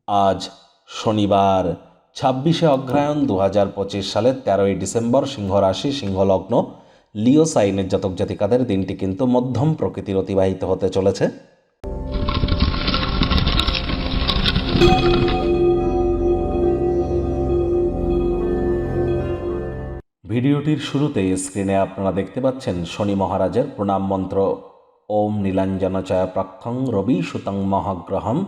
আজ শনিবার 26শে অগ্রহায়ণ 2025 সালের 13ই ডিসেম্বর, সিংহ রাশি, সিংহ লগ্ন, লিও সাইনের জাতক জাতিকাদের দিনটি কিন্তু মধ্যম প্রকৃতির অতিবাহিত হতে চলেছে। ভিডিওটির শুরুতে স্ক্রিনে আপনারা দেখতে পাচ্ছেন শনি মহারাজের প্রণাম মন্ত্র। ওম নীলাঞ্জনচয় প্রক্ষং রবি সুতং মহাগ্রহম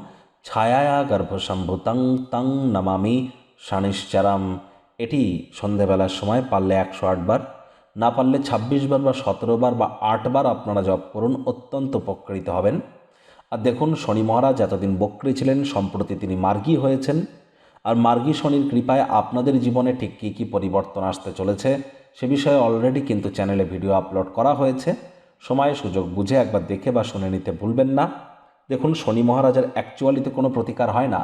ছায়া গর্ভসম্ভূতং তং নমামি শনিশ্চরম। এটি সন্ধেবেলার সময় পারলে 108 বার, না পারলে 26 বার বা 17 বার বা 8 বার আপনারা জপ করুন, অত্যন্ত উপকৃত হবেন। আর দেখুন, শনি মহারাজ এতদিন বক্রী ছিলেন, সম্প্রতি তিনি মার্গী হয়েছেন। আর মার্গী শনির কৃপায় আপনাদের জীবনে ঠিক কী কী পরিবর্তন আসতে চলেছে সে বিষয়ে অলরেডি কিন্তু চ্যানেলে ভিডিও আপলোড করা হয়েছে। সময় সুযোগ বুঝে একবার দেখে বা শুনে নিতে ভুলবেন না। দেখুন, শনি মহারাজের অ্যাকচুয়ালিতে কোনো প্রতিকার হয় না,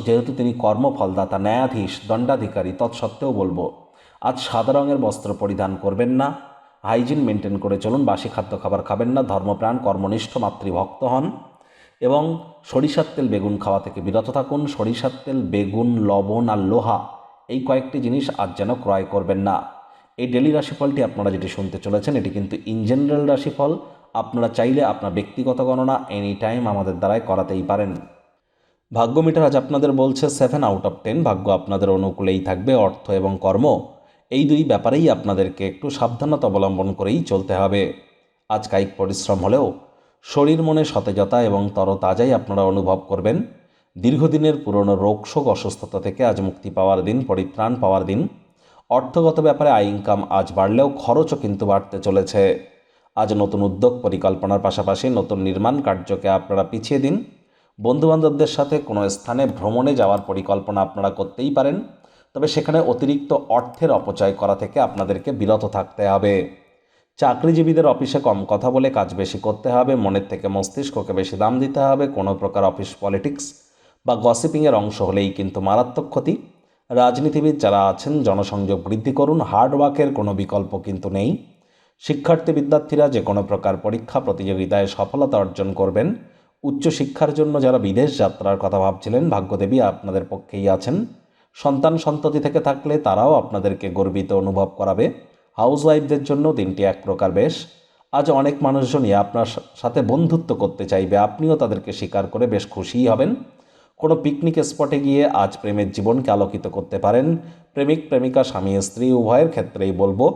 যেহেতু তিনি কর্মফলদাতা, ন্যায়াধীশ, দণ্ডাধিকারী, তৎসত্ত্বেও বলবো আজ সাদা রঙের বস্ত্র পরিধান করবেন না, হাইজিন মেনটেন করে চলুন, বাসি খাদ্য খাবার খাবেন না, ধর্মপ্রাণ কর্মনিষ্ঠ মাতৃভক্ত হন এবং সরিষার তেল বেগুন খাওয়া থেকে বিরত থাকুন। সরিষার তেল, বেগুন, লবণ আর লোহা, এই কয়েকটি জিনিস আজ যেন ক্রয় করবেন না। এই ডেলি রাশিফলটি আপনারা যেটি শুনতে চলেছেন এটি কিন্তু ইন জেনারেল রাশিফল। আপনারা চাইলে আপনার ব্যক্তিগত গণনা এনি টাইম আমাদের দ্বারাই করাতেই পারেন। ভাগ্য মিটার আজ আপনাদের বলছে 7 আউট অফ 10। ভাগ্য আপনাদের অনুকূলেই থাকবে। অর্থ এবং কর্ম, এই দুই ব্যাপারেই আপনাদেরকে একটু সাবধানতা অবলম্বন করেই চলতে হবে। আজ কায়িক পরিশ্রম হলেও শরীর মনে সতেজতা এবং তরতাজাই আপনারা অনুভব করবেন। দীর্ঘদিনের পুরনো রোগশোক, অসুস্থতা থেকে আজ মুক্তি পাওয়ার দিন, পরিত্রাণ পাওয়ার দিন। অর্থগত ব্যাপারে আয় ইনকাম আজ বাড়লেও খরচও কিন্তু বাড়তে চলেছে। আজ নতুন উদ্যোগ পরিকল্পনার পাশাপাশি নতুন নির্মাণ কার্যকে আপনারা পিছিয়ে দিন। বন্ধুবান্ধবদের সাথে কোনো স্থানে ভ্রমণে যাওয়ার পরিকল্পনা আপনারা করতেই পারেন, তবে সেখানে অতিরিক্ত অর্থের অপচয় করা থেকে আপনাদেরকে বিরত থাকতে হবে। চাকরিজীবীদের অফিসে কম কথা বলে কাজ বেশি করতে হবে, মনের থেকে মস্তিষ্ককে বেশি দাম দিতে হবে। কোনো প্রকার অফিস পলিটিক্স বা গসিপিংয়ের অংশ হলেই কিন্তু মারাত্মক ক্ষতি। রাজনীতিবিদ যারা আছেন, জনসংযোগ বৃদ্ধি করুন, হার্ডওয়ার্কের কোনো বিকল্প কিন্তু নেই। শিক্ষার্থী বিদ্যার্থীরা যে কোনো প্রকার পরীক্ষা প্রতিযোগিতায় সফলতা অর্জন করবেন। উচ্চশিক্ষার জন্য যারা বিদেশ যাত্রার কথা ভাবছিলেন, ভাগ্যদেবী আপনাদের পক্ষেই আছেন। সন্তান সন্ততি থেকে থাকলে তারাও আপনাদেরকে গর্বিত অনুভব করাবে। হাউসওয়াইফদের জন্য দিনটি এক প্রকার বেশ। আজ অনেক মানুষজনই আপনার সাথে বন্ধুত্ব করতে চাইবে, আপনিও তাদেরকে স্বীকার করে বেশ খুশিই হবেন। কোনো পিকনিক স্পটে গিয়ে আজ প্রেমের জীবনকে আলোকিত করতে পারেন। প্রেমিক প্রেমিকা, স্বামী স্ত্রী উভয়ের ক্ষেত্রেই বলবো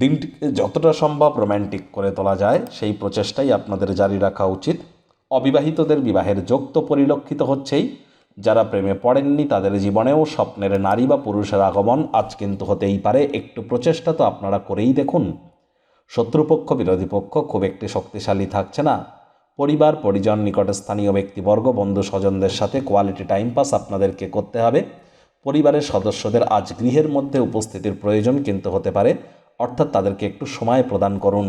দিনটিকে যতটা সম্ভব রোম্যান্টিক করে তোলা যায় সেই প্রচেষ্টাই আপনাদের জারি রাখা উচিত। অবিবাহিতদের বিবাহের যোগ তো পরিলক্ষিত হচ্ছেই। যারা প্রেমে পড়েননি তাদের জীবনেও স্বপ্নের নারী বা পুরুষের আগমন আজ কিন্তু হতেই পারে। একটু প্রচেষ্টা তো আপনারা করেই দেখুন। শত্রুপক্ষ, বিরোধী পক্ষ খুব একটি শক্তিশালী থাকছে না। পরিবার, পরিজন, নিকটস্থানীয় ব্যক্তিবর্গ, বন্ধু স্বজনদের সাথে কোয়ালিটি টাইম পাস আপনাদেরকে করতে হবে। পরিবারের সদস্যদের আজ গৃহের মধ্যে উপস্থিতির প্রয়োজন কিন্তু হতে পারে, অর্থাৎ তাদেরকে একটু সময় প্রদান করুন।